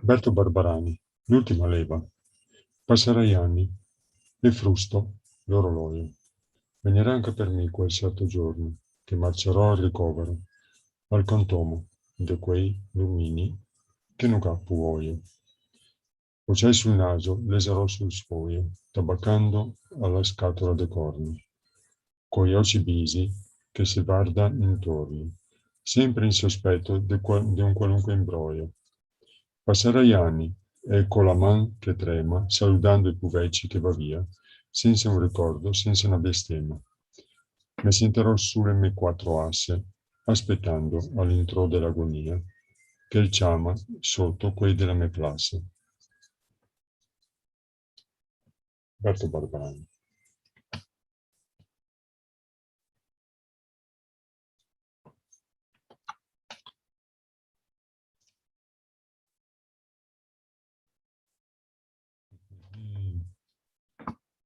Berto Barbarani, l'ultima leva. Passerai anni, e frusto l'orologio. Venirà anche per me quel certo giorno, che marcerò al ricovero, al contomo di quei lumini che non capo voglio. Pocei sul naso, leserò sul sfoglio, tabaccando alla scatola de corni, coi occhi bisi che si guarda intorno, sempre in sospetto di un qualunque imbroglio. Passerai anni, e con la man che trema, salutando i puvecci che va via, senza un ricordo, senza una bestemmia. Mi sentirò sulle mie quattro asse, aspettando all'intro dell'agonia, che il chiama sotto quei della mia classe. Berto Barbarani.